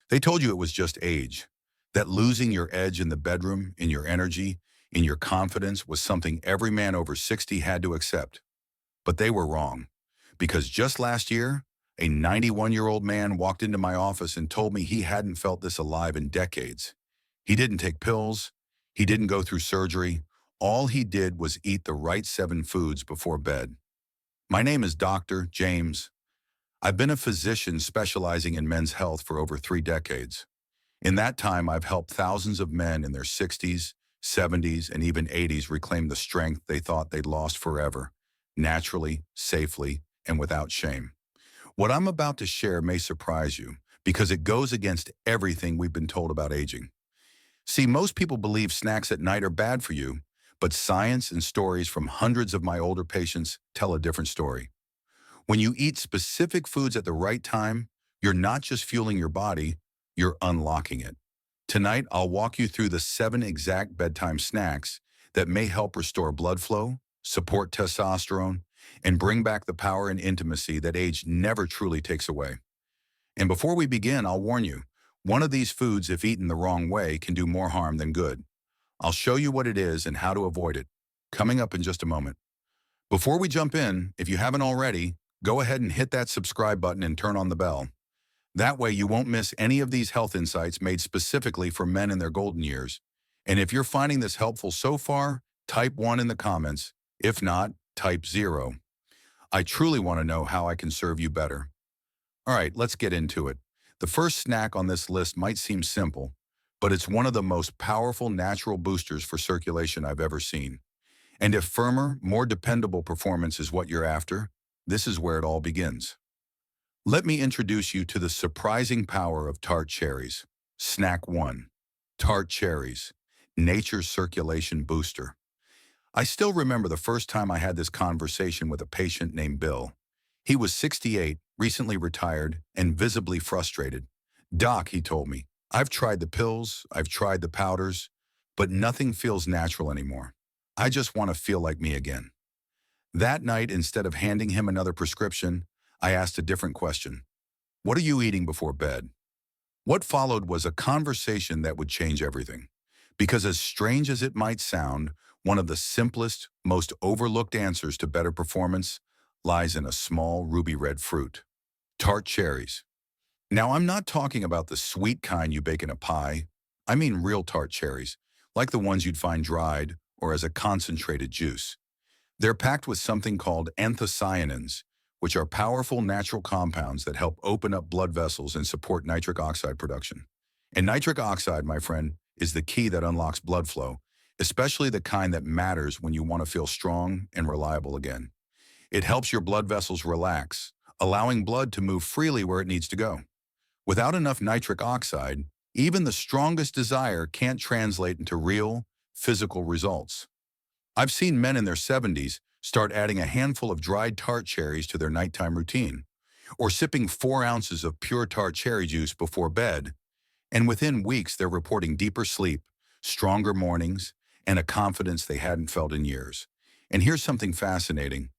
They told you it was just age, that losing your edge in the bedroom, in your energy, in your confidence was something every man over 60 had to accept. But they were wrong. Because just last year, a 91-year-old man walked into my office and told me he hadn't felt this alive in decades. He didn't take pills. He didn't go through surgery. All he did was eat the right 7 foods before bed. My name is Dr. James. I've been a physician specializing in men's health for over 3 decades. In that time, I've helped thousands of men in their 60s, 70s, and even 80s reclaim the strength they thought they'd lost forever, naturally, safely, and without shame. What I'm about to share may surprise you because it goes against everything we've been told about aging. See, most people believe snacks at night are bad for you, but science and stories from hundreds of my older patients tell a different story. When you eat specific foods at the right time, you're not just fueling your body, you're unlocking it. Tonight, I'll walk you through the 7 exact bedtime snacks that may help restore blood flow, support testosterone, and bring back the power and intimacy that age never truly takes away. And before we begin, I'll warn you, one of these foods, if eaten the wrong way, can do more harm than good. I'll show you what it is and how to avoid it, coming up in just a moment. Before we jump in, if you haven't already, go ahead and hit that subscribe button and turn on the bell. That way you won't miss any of these health insights made specifically for men in their golden years. And if you're finding this helpful so far, type 1 in the comments. If not, type 0. I truly want to know how I can serve you better. All right, let's get into it. The first snack on this list might seem simple, but it's one of the most powerful natural boosters for circulation I've ever seen. And if firmer, more dependable performance is what you're after, this is where it all begins. Let me introduce you to the surprising power of tart cherries. Snack 1. Tart cherries, nature's circulation booster. I still remember the first time I had this conversation with a patient named Bill. He was 68, recently retired, and visibly frustrated. "Doc," he told me, "I've tried the pills, I've tried the powders, but nothing feels natural anymore. I just want to feel like me again." That night, instead of handing him another prescription, I asked a different question. "What are you eating before bed?" What followed was a conversation that would change everything. Because as strange as it might sound, one of the simplest, most overlooked answers to better performance lies in a small ruby red fruit. Tart cherries. Now, I'm not talking about the sweet kind you bake in a pie. I mean real tart cherries, like the ones you'd find dried or as a concentrated juice. They're packed with something called anthocyanins, which are powerful natural compounds that help open up blood vessels and support nitric oxide production. And nitric oxide, my friend, is the key that unlocks blood flow, especially the kind that matters when you want to feel strong and reliable again. It helps your blood vessels relax, allowing blood to move freely where it needs to go. Without enough nitric oxide, even the strongest desire can't translate into real, physical results. I've seen men in their 70s start adding a handful of dried tart cherries to their nighttime routine, or sipping 4 ounces of pure tart cherry juice before bed, and within weeks they're reporting deeper sleep, stronger mornings, and a confidence they hadn't felt in years. And here's something fascinating.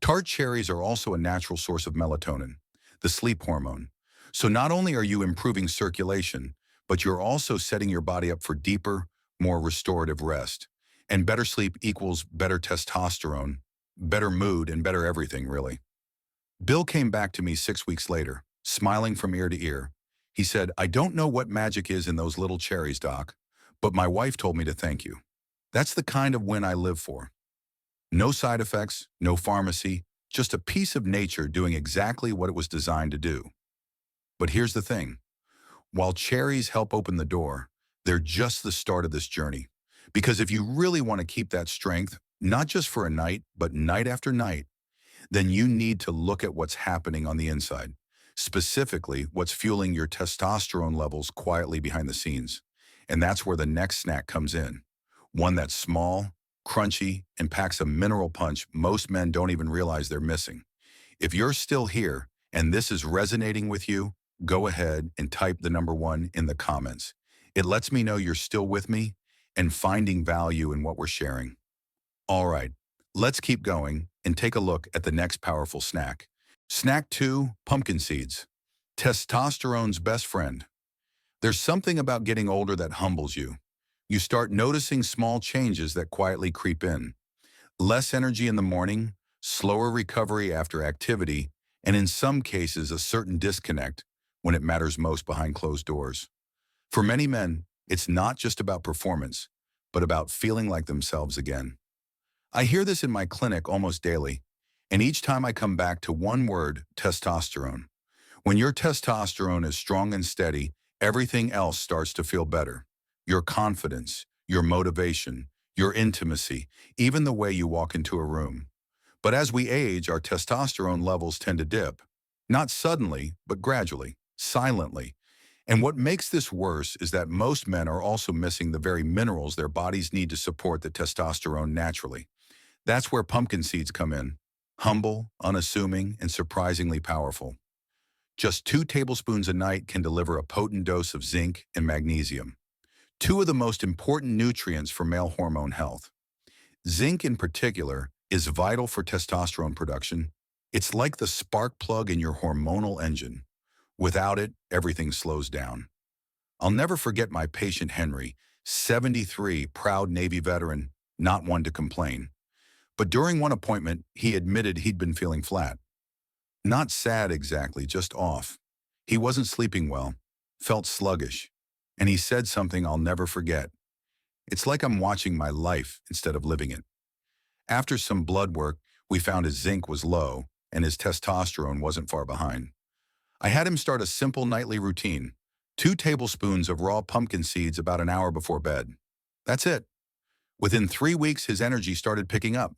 Tart cherries are also a natural source of melatonin, the sleep hormone. So not only are you improving circulation, but you're also setting your body up for deeper, more restorative rest. And better sleep equals better testosterone, better mood, and better everything, really. Bill came back to me 6 weeks later, smiling from ear to ear. He said, "I don't know what magic is in those little cherries, Doc, but my wife told me to thank you. That's the kind of win I live for. No side effects, no pharmacy, just a piece of nature doing exactly what it was designed to do." But here's the thing. While cherries help open the door, they're just the start of this journey. Because if you really want to keep that strength, not just for a night, but night after night, then you need to look at what's happening on the inside. Specifically, what's fueling your testosterone levels quietly behind the scenes. And that's where the next snack comes in. One that's small, crunchy, and packs a mineral punch most men don't even realize they're missing. If you're still here and this is resonating with you, go ahead and type the number 1 in the comments. It lets me know you're still with me and finding value in what we're sharing. All right, let's keep going and take a look at the next powerful snack. Snack 2, pumpkin seeds. Testosterone's best friend. There's something about getting older that humbles you. You start noticing small changes that quietly creep in. Less energy in the morning, slower recovery after activity, and in some cases a certain disconnect when it matters most behind closed doors. For many men, it's not just about performance, but about feeling like themselves again. I hear this in my clinic almost daily, and each time I come back to one word, testosterone. When your testosterone is strong and steady, everything else starts to feel better. Your confidence, your motivation, your intimacy, even the way you walk into a room. But as we age, our testosterone levels tend to dip. Not suddenly, but gradually, silently. And what makes this worse is that most men are also missing the very minerals their bodies need to support the testosterone naturally. That's where pumpkin seeds come in. Humble, unassuming, and surprisingly powerful. Just 2 tablespoons a night can deliver a potent dose of zinc and magnesium, two of the most important nutrients for male hormone health. Zinc in particular is vital for testosterone production. It's like the spark plug in your hormonal engine. Without it, everything slows down. I'll never forget my patient Henry, 73, proud Navy veteran, not one to complain. But during one appointment, he admitted he'd been feeling flat. Not sad exactly, just off. He wasn't sleeping well, felt sluggish, and he said something I'll never forget. It's like I'm watching my life instead of living it. After some blood work, we found his zinc was low and his testosterone wasn't far behind. I had him start a simple nightly routine, 2 tablespoons of raw pumpkin seeds about an hour before bed. That's it. Within 3 weeks, his energy started picking up.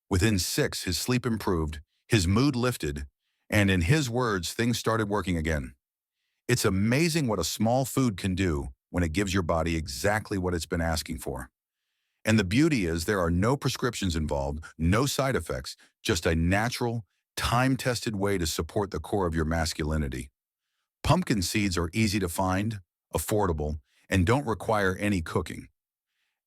Within 6, his sleep improved, his mood lifted, and in his words, things started working again. It's amazing what a small food can do when it gives your body exactly what it's been asking for. And the beauty is there are no prescriptions involved, no side effects, just a natural, time-tested way to support the core of your masculinity. Pumpkin seeds are easy to find, affordable, and don't require any cooking.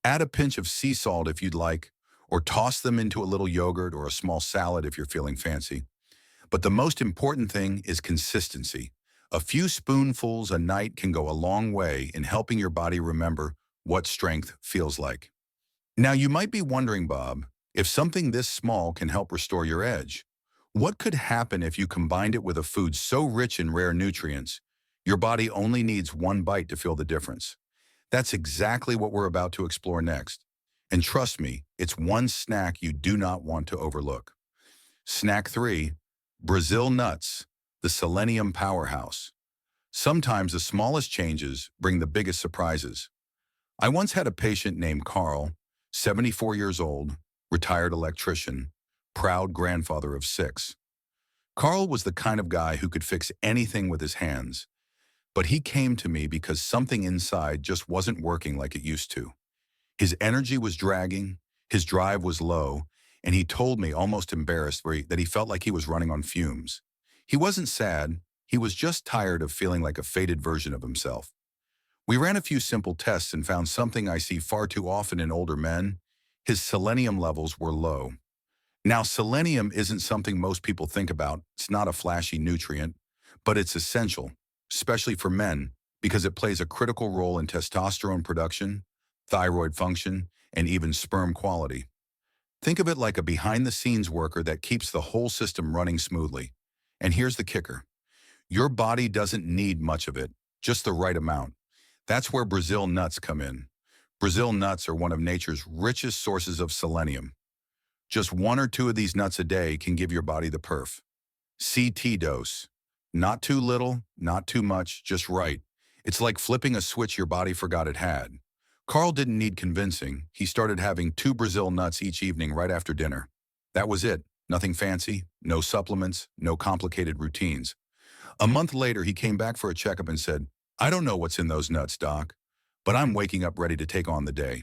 Add a pinch of sea salt if you'd like, or toss them into a little yogurt or a small salad if you're feeling fancy. But the most important thing is consistency. A few spoonfuls a night can go a long way in helping your body remember what strength feels like. Now you might be wondering, Bob, if something this small can help restore your edge. What could happen if you combined it with a food so rich in rare nutrients, your body only needs one bite to feel the difference? That's exactly what we're about to explore next. And trust me, it's one snack you do not want to overlook. Snack 3, Brazil nuts, the selenium powerhouse. Sometimes the smallest changes bring the biggest surprises. I once had a patient named Carl, 74 years old, retired electrician, proud grandfather of 6. Carl was the kind of guy who could fix anything with his hands, but he came to me because something inside just wasn't working like it used to. His energy was dragging, his drive was low, and he told me, almost embarrassed, that he felt like he was running on fumes. He wasn't sad, he was just tired of feeling like a faded version of himself. We ran a few simple tests and found something I see far too often in older men. His selenium levels were low. Now, selenium isn't something most people think about. It's not a flashy nutrient, but it's essential, especially for men, because it plays a critical role in testosterone production, thyroid function, and even sperm quality. Think of it like a behind-the-scenes worker that keeps the whole system running smoothly. And here's the kicker. Your body doesn't need much of it, just the right amount. That's where Brazil nuts come in. Brazil nuts are one of nature's richest sources of selenium. Just 1 or 2 of these nuts a day can give your body the perf. CT dose. Not too little, not too much, just right. It's like flipping a switch your body forgot it had. Carl didn't need convincing. He started having 2 Brazil nuts each evening right after dinner. That was it. Nothing fancy, no supplements, no complicated routines. A month later, he came back for a checkup and said, "I don't know what's in those nuts, doc, but I'm waking up ready to take on the day.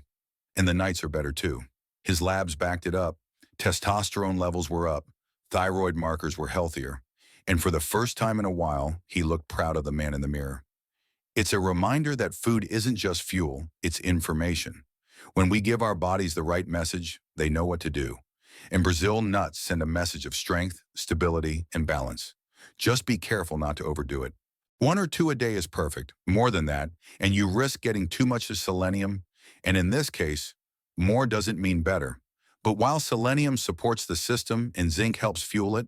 And the nights are better too." His labs backed it up. Testosterone levels were up. Thyroid markers were healthier. And for the first time in a while, he looked proud of the man in the mirror. It's a reminder that food isn't just fuel, it's information. When we give our bodies the right message, they know what to do. And Brazil nuts send a message of strength, stability, and balance. Just be careful not to overdo it. 1 or 2 a day is perfect. More than that, and you risk getting too much of selenium, and in this case, more doesn't mean better. But while selenium supports the system and zinc helps fuel it,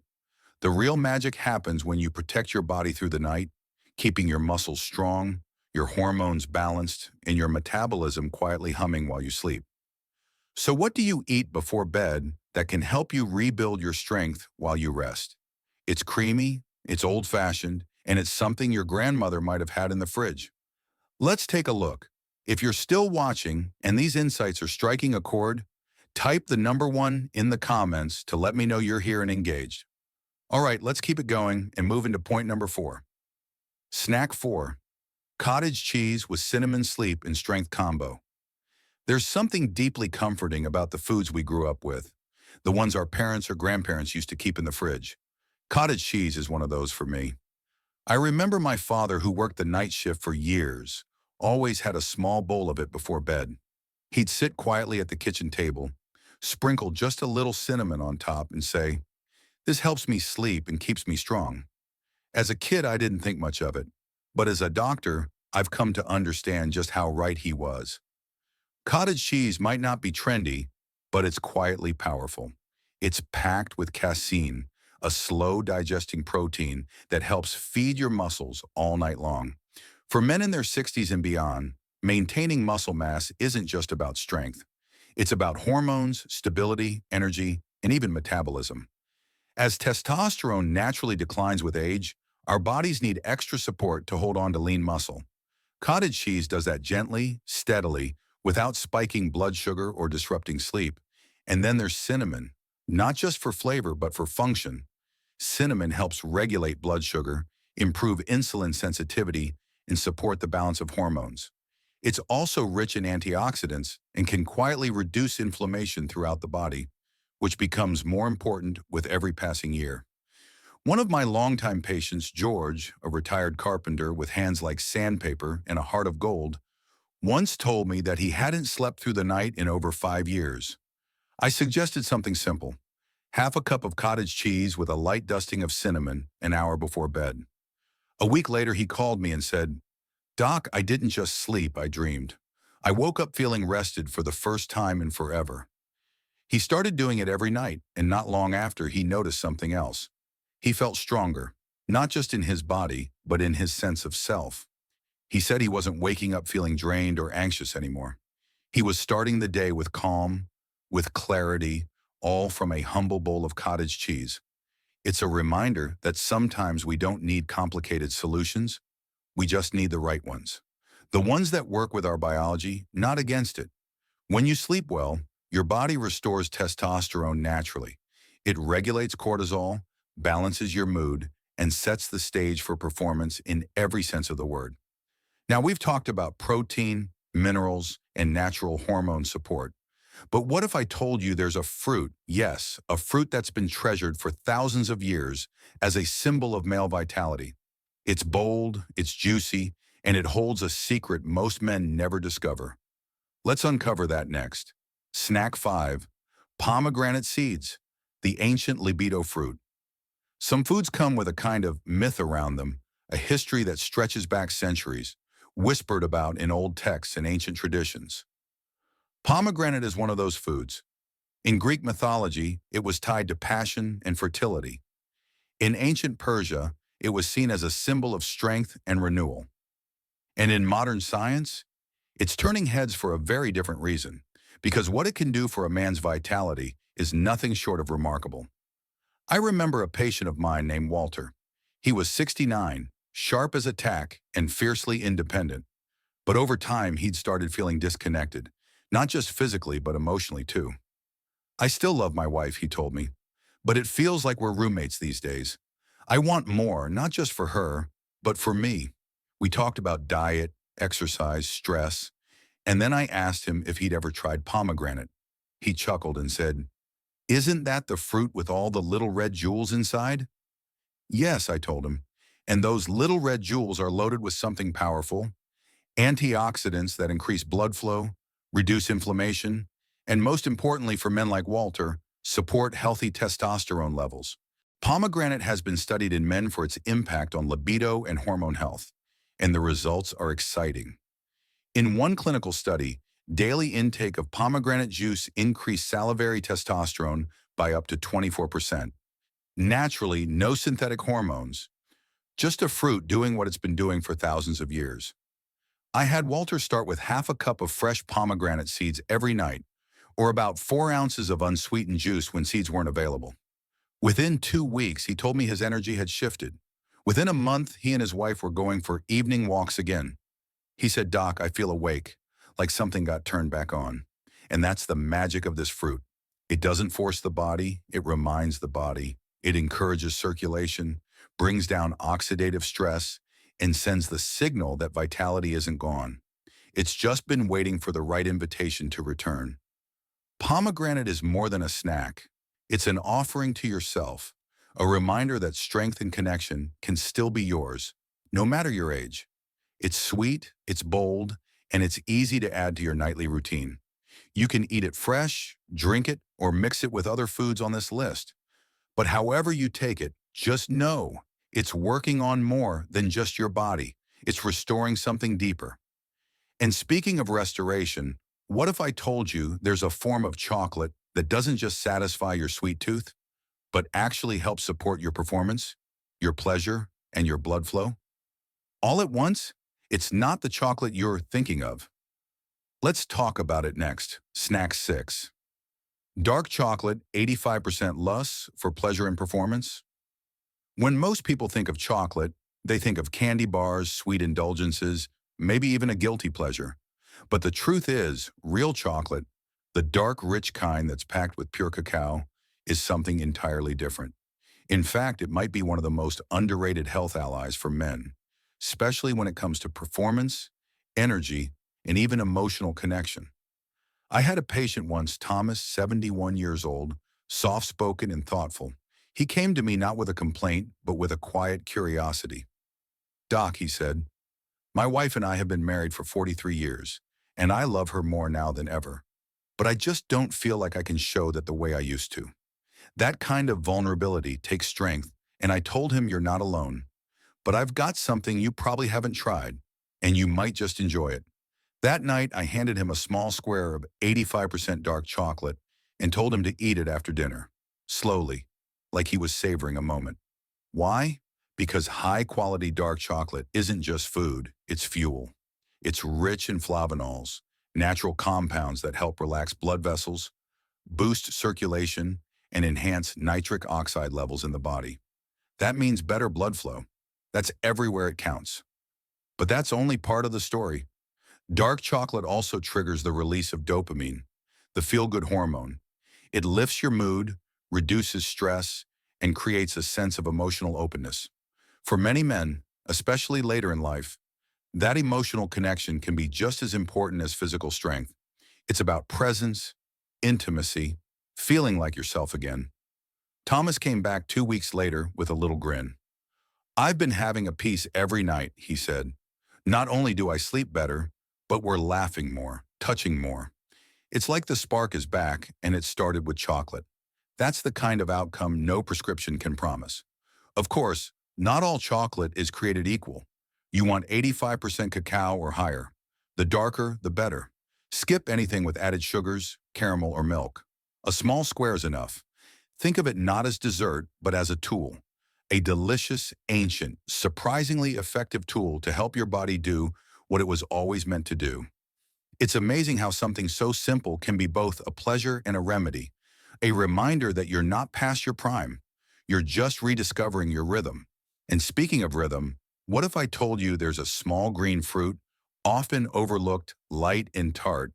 the real magic happens when you protect your body through the night, keeping your muscles strong, your hormones balanced, and your metabolism quietly humming while you sleep. So what do you eat before bed that can help you rebuild your strength while you rest? It's creamy, it's old-fashioned, and it's something your grandmother might have had in the fridge. Let's take a look. If you're still watching and these insights are striking a chord, type the number 1 in the comments to let me know you're here and engaged. All right, let's keep it going and move into point number 4. Snack 4. Cottage cheese with cinnamon sleep and strength combo. There's something deeply comforting about the foods we grew up with, the ones our parents or grandparents used to keep in the fridge. Cottage cheese is one of those for me. I remember my father, who worked the night shift for years, always had a small bowl of it before bed. He'd sit quietly at the kitchen table, sprinkle just a little cinnamon on top and say, "This helps me sleep and keeps me strong." As a kid, I didn't think much of it, but as a doctor, I've come to understand just how right he was. Cottage cheese might not be trendy, but it's quietly powerful. It's packed with casein, a slow-digesting protein that helps feed your muscles all night long. For men in their 60s and beyond, maintaining muscle mass isn't just about strength. It's about hormones, stability, energy, and even metabolism. As testosterone naturally declines with age, our bodies need extra support to hold on to lean muscle. Cottage cheese does that gently, steadily, without spiking blood sugar or disrupting sleep. And then there's cinnamon, not just for flavor but for function. Cinnamon helps regulate blood sugar, improve insulin sensitivity, and support the balance of hormones. It's also rich in antioxidants and can quietly reduce inflammation throughout the body, which becomes more important with every passing year. One of my longtime patients, George, a retired carpenter with hands like sandpaper and a heart of gold, once told me that he hadn't slept through the night in over 5 years. I suggested something simple: half a cup of cottage cheese with a light dusting of cinnamon an hour before bed. A week later, he called me and said, "Doc, I didn't just sleep, I dreamed. I woke up feeling rested for the first time in forever." He started doing it every night, and not long after, he noticed something else. He felt stronger, not just in his body, but in his sense of self. He said he wasn't waking up feeling drained or anxious anymore. He was starting the day with calm, with clarity, all from a humble bowl of cottage cheese. It's a reminder that sometimes we don't need complicated solutions, we just need the right ones. The ones that work with our biology, not against it. When you sleep well, your body restores testosterone naturally. It regulates cortisol, balances your mood, and sets the stage for performance in every sense of the word. Now, we've talked about protein, minerals, and natural hormone support. But what if I told you there's a fruit, yes, a fruit that's been treasured for thousands of years as a symbol of male vitality? It's bold, it's juicy, and it holds a secret most men never discover. Let's uncover that next. Snack 5. Pomegranate seeds, the ancient libido fruit. Some foods come with a kind of myth around them, a history that stretches back centuries, whispered about in old texts and ancient traditions. Pomegranate is one of those foods. In Greek mythology, it was tied to passion and fertility. In ancient Persia, it was seen as a symbol of strength and renewal. And in modern science, it's turning heads for a very different reason, because what it can do for a man's vitality is nothing short of remarkable. I remember a patient of mine named Walter. He was 69, sharp as a tack, and fiercely independent. But over time, he'd started feeling disconnected, not just physically, but emotionally too. "I still love my wife," he told me, "but it feels like we're roommates these days. I want more, not just for her, but for me." We talked about diet, exercise, stress, and then I asked him if he'd ever tried pomegranate. He chuckled and said, "Isn't that the fruit with all the little red jewels inside?" "Yes," I told him, "and those little red jewels are loaded with something powerful: antioxidants that increase blood flow, reduce inflammation, and most importantly for men like Walter, support healthy testosterone levels." Pomegranate has been studied in men for its impact on libido and hormone health, and the results are exciting. In one clinical study, daily intake of pomegranate juice increased salivary testosterone by up to 24%. Naturally, no synthetic hormones, just a fruit doing what it's been doing for thousands of years. I had Walter start with half a cup of fresh pomegranate seeds every night, or about 4 ounces of unsweetened juice when seeds weren't available. Within 2 weeks, he told me his energy had shifted. Within a month, he and his wife were going for evening walks again. He said, "Doc, I feel awake, like something got turned back on." And that's the magic of this fruit. It doesn't force the body, it reminds the body. It encourages circulation, brings down oxidative stress, and sends the signal that vitality isn't gone. It's just been waiting for the right invitation to return. Pomegranate is more than a snack. It's an offering to yourself, a reminder that strength and connection can still be yours, no matter your age. It's sweet, it's bold, and it's easy to add to your nightly routine. You can eat it fresh, drink it, or mix it with other foods on this list. But however you take it, just know it's working on more than just your body. It's restoring something deeper. And speaking of restoration, what if I told you there's a form of chocolate that doesn't just satisfy your sweet tooth, but actually helps support your performance, your pleasure, and your blood flow? All at once? It's not the chocolate you're thinking of. Let's talk about it next. Snack 6. Dark chocolate, 85% lust for pleasure and performance. When most people think of chocolate, they think of candy bars, sweet indulgences, maybe even a guilty pleasure. But the truth is, real chocolate, the dark, rich kind that's packed with pure cacao, is something entirely different. In fact, it might be one of the most underrated health allies for men, especially when it comes to performance, energy, and even emotional connection. I had a patient once, Thomas, 71 years old, soft-spoken and thoughtful. He came to me not with a complaint, but with a quiet curiosity. "Doc," he said, "my wife and I have been married for 43 years, and I love her more now than ever. But I just don't feel like I can show that the way I used to." That kind of vulnerability takes strength, and I told him, "You're not alone. But I've got something you probably haven't tried, and you might just enjoy it." That night, I handed him a small square of 85% dark chocolate and told him to eat it after dinner, slowly, like he was savoring a moment. Why? Because high-quality dark chocolate isn't just food, it's fuel. It's rich in flavonols, natural compounds that help relax blood vessels, boost circulation, and enhance nitric oxide levels in the body. That means better blood flow. That's everywhere it counts. But that's only part of the story. Dark chocolate also triggers the release of dopamine, the feel-good hormone. It lifts your mood, reduces stress, and creates a sense of emotional openness. For many men, especially later in life, that emotional connection can be just as important as physical strength. It's about presence, intimacy, feeling like yourself again. Thomas came back 2 weeks later with a little grin. "I've been having a piece every night," he said. "Not only do I sleep better, but we're laughing more, touching more. It's like the spark is back, and it started with chocolate." That's the kind of outcome no prescription can promise. Of course, not all chocolate is created equal. You want 85% cacao or higher. The darker, the better. Skip anything with added sugars, caramel, or milk. A small square is enough. Think of it not as dessert, but as a tool. A delicious, ancient, surprisingly effective tool to help your body do what it was always meant to do. It's amazing how something so simple can be both a pleasure and a remedy. A reminder that you're not past your prime. You're just rediscovering your rhythm. And speaking of rhythm, what if I told you there's a small green fruit, often overlooked, light and tart,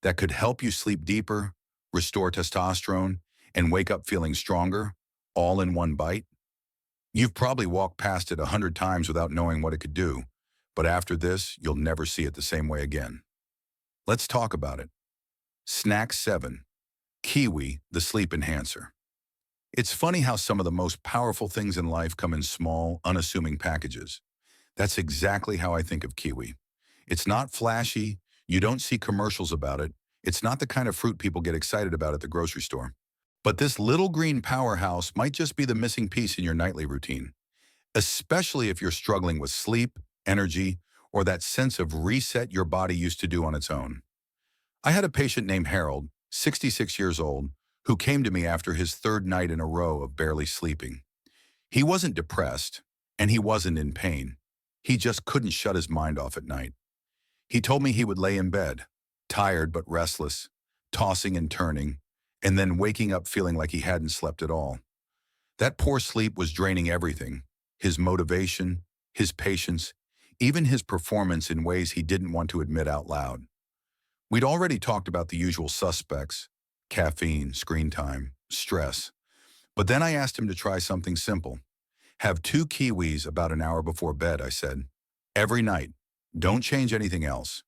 that could help you sleep deeper, restore testosterone, and wake up feeling stronger, all in one bite? You've probably walked past it 100 times without knowing what it could do, but after this, you'll never see it the same way again. Let's talk about it. Snack 7. Kiwi, the sleep enhancer. It's funny how some of the most powerful things in life come in small, unassuming packages. That's exactly how I think of kiwi. It's not flashy, you don't see commercials about it, it's not the kind of fruit people get excited about at the grocery store. But this little green powerhouse might just be the missing piece in your nightly routine, especially if you're struggling with sleep, energy, or that sense of reset your body used to do on its own. I had a patient named Harold, 66 years old, who came to me after his third night in a row of barely sleeping. He wasn't depressed, and he wasn't in pain. He just couldn't shut his mind off at night. He told me he would lay in bed, tired but restless, tossing and turning, and then waking up feeling like he hadn't slept at all. That poor sleep was draining everything: his motivation, his patience, even his performance in ways he didn't want to admit out loud. We'd already talked about the usual suspects: caffeine, screen time, stress. But then I asked him to try something simple. Have 2 kiwis about an hour before bed, I said. Every night. Don't change anything else.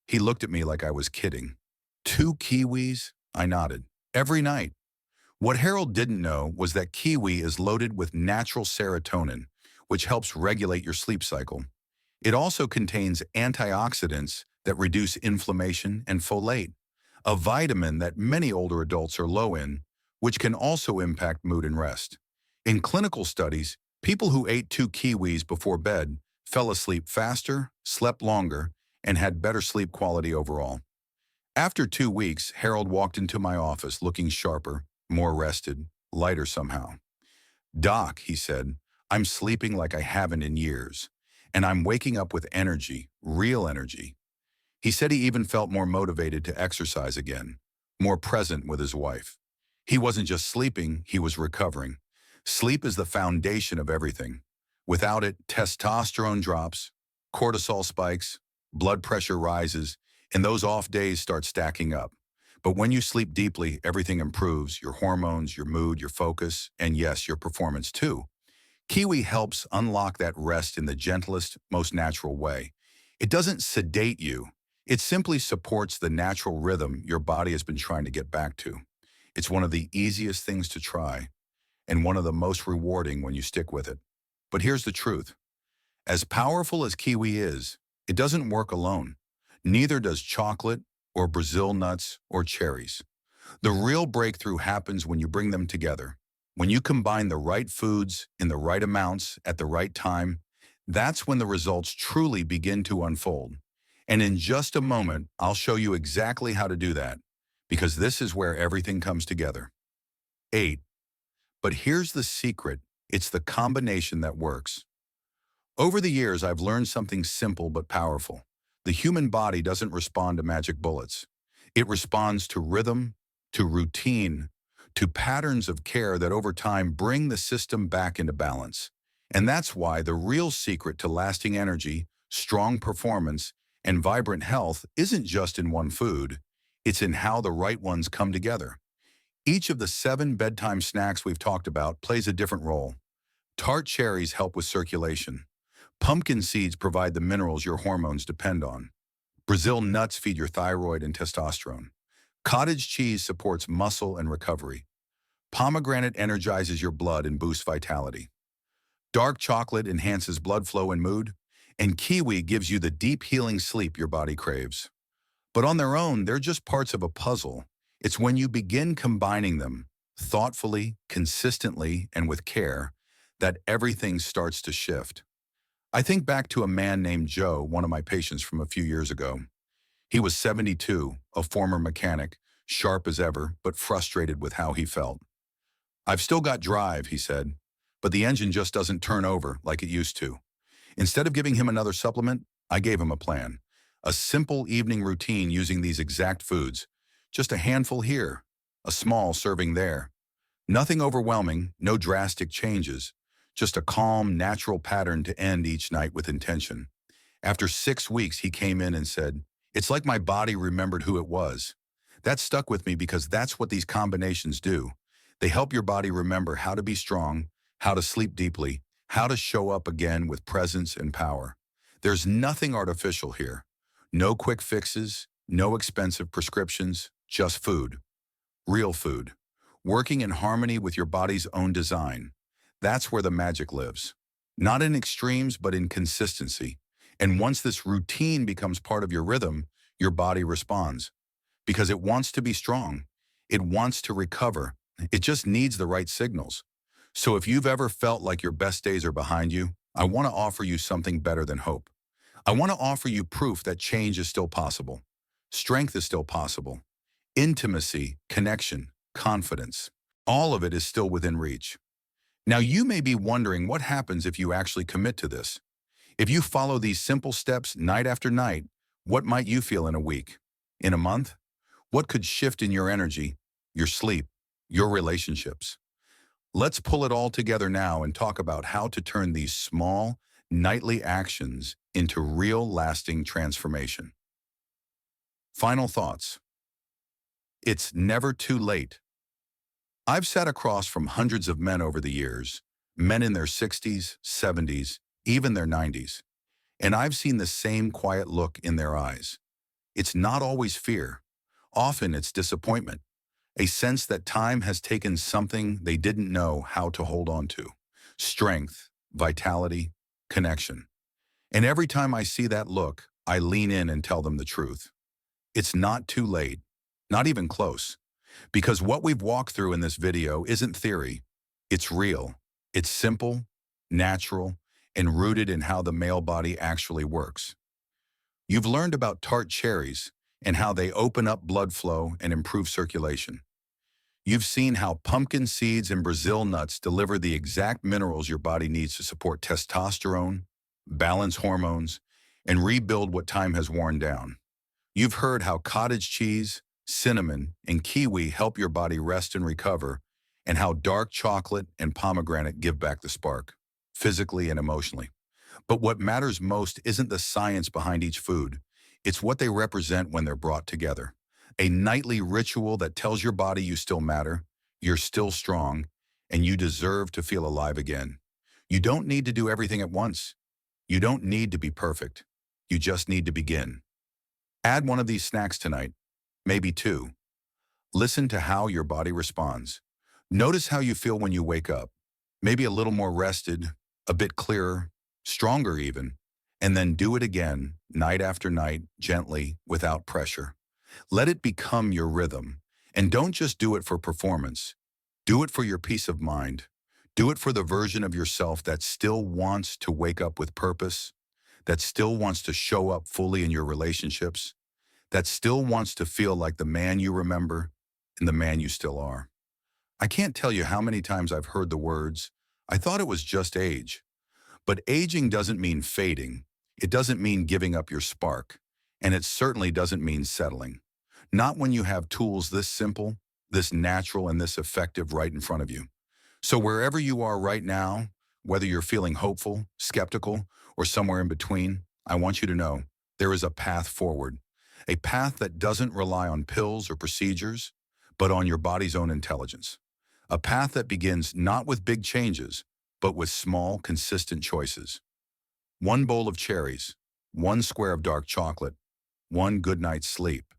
He looked at me like I was kidding. 2 kiwis? I nodded. Every night. What Harold didn't know was that kiwi is loaded with natural serotonin, which helps regulate your sleep cycle. It also contains antioxidants that reduce inflammation and folate, a vitamin that many older adults are low in, which can also impact mood and rest. In clinical studies, people who ate 2 kiwis before bed fell asleep faster, slept longer, and had better sleep quality overall. After 2 weeks, Harold walked into my office looking sharper, more rested, lighter somehow. Doc, he said, I'm sleeping like I haven't in years, and I'm waking up with energy, real energy. He said he even felt more motivated to exercise again, more present with his wife. He wasn't just sleeping, he was recovering. Sleep is the foundation of everything. Without it, testosterone drops, cortisol spikes, blood pressure rises, and those off days start stacking up. But when you sleep deeply, everything improves: your hormones, your mood, your focus, and yes, your performance too. Kiwi helps unlock that rest in the gentlest, most natural way. It doesn't sedate you. It simply supports the natural rhythm your body has been trying to get back to. It's one of the easiest things to try, and one of the most rewarding when you stick with it. But here's the truth. As powerful as kiwi is, it doesn't work alone. Neither does chocolate or Brazil nuts or cherries. The real breakthrough happens when you bring them together. When you combine the right foods in the right amounts at the right time, that's when the results truly begin to unfold. And in just a moment, I'll show you exactly how to do that, because this is where everything comes together. 8. But here's the secret. It's the combination that works. Over the years, I've learned something simple but powerful. The human body doesn't respond to magic bullets. It responds to rhythm, to routine, to patterns of care that over time bring the system back into balance. And that's why the real secret to lasting energy, strong performance, and vibrant health isn't just in one food. It's in how the right ones come together. Each of the 7 bedtime snacks we've talked about plays a different role. Tart cherries help with circulation. Pumpkin seeds provide the minerals your hormones depend on. Brazil nuts feed your thyroid and testosterone. Cottage cheese supports muscle and recovery. Pomegranate energizes your blood and boosts vitality. Dark chocolate enhances blood flow and mood. And kiwi gives you the deep healing sleep your body craves. But on their own, they're just parts of a puzzle. It's when you begin combining them, thoughtfully, consistently, and with care, that everything starts to shift. I think back to a man named Joe, one of my patients from a few years ago. He was 72, a former mechanic, sharp as ever, but frustrated with how he felt. I've still got drive, he said, but the engine just doesn't turn over like it used to. Instead of giving him another supplement, I gave him a plan. A simple evening routine using these exact foods. Just a handful here, a small serving there. Nothing overwhelming, no drastic changes. Just a calm, natural pattern to end each night with intention. After 6 weeks, he came in and said, "It's like my body remembered who it was." That stuck with me because that's what these combinations do. They help your body remember how to be strong, how to sleep deeply, how to show up again with presence and power. There's nothing artificial here. No quick fixes, no expensive prescriptions, just food. Real food. Working in harmony with your body's own design. That's where the magic lives. Not in extremes, but in consistency. And once this routine becomes part of your rhythm, your body responds. Because it wants to be strong. It wants to recover. It just needs the right signals. So if you've ever felt like your best days are behind you, I want to offer you something better than hope. I want to offer you proof that change is still possible. Strength is still possible. Intimacy, connection, confidence. All of it is still within reach. Now you may be wondering what happens if you actually commit to this. If you follow these simple steps night after night, what might you feel in a week? In a month? What could shift in your energy, your sleep, your relationships? Let's pull it all together now and talk about how to turn these small, nightly actions into real lasting transformation. Final thoughts. It's never too late. I've sat across from hundreds of men over the years, men in their 60s, 70s, even their 90s, and I've seen the same quiet look in their eyes. It's not always fear. Often it's disappointment, a sense that time has taken something they didn't know how to hold on to. Strength, vitality, connection. And every time I see that look, I lean in and tell them the truth. It's not too late, not even close, because what we've walked through in this video isn't theory. It's real. It's simple, natural, and rooted in how the male body actually works. You've learned about tart cherries and how they open up blood flow and improve circulation. You've seen how pumpkin seeds and Brazil nuts deliver the exact minerals your body needs to support testosterone, balance hormones, and rebuild what time has worn down. You've heard how cottage cheese, cinnamon, and kiwi help your body rest and recover, and how dark chocolate and pomegranate give back the spark, physically and emotionally. But what matters most isn't the science behind each food. It's what they represent when they're brought together. A nightly ritual that tells your body you still matter, you're still strong, and you deserve to feel alive again. You don't need to do everything at once. You don't need to be perfect. You just need to begin. Add one of these snacks tonight, maybe two. Listen to how your body responds. Notice how you feel when you wake up. Maybe a little more rested, a bit clearer, stronger even, and then do it again, night after night, gently, without pressure. Let it become your rhythm. And don't just do it for performance. Do it for your peace of mind. Do it for the version of yourself that still wants to wake up with purpose, that still wants to show up fully in your relationships, that still wants to feel like the man you remember and the man you still are. I can't tell you how many times I've heard the words, "I thought it was just age." But aging doesn't mean fading. It doesn't mean giving up your spark. And it certainly doesn't mean settling. Not when you have tools this simple, this natural, and this effective right in front of you. So wherever you are right now, whether you're feeling hopeful, skeptical, or somewhere in between, I want you to know there is a path forward. A path that doesn't rely on pills or procedures, but on your body's own intelligence. A path that begins not with big changes, but with small, consistent choices. One bowl of cherries, one square of dark chocolate, one good night's sleep.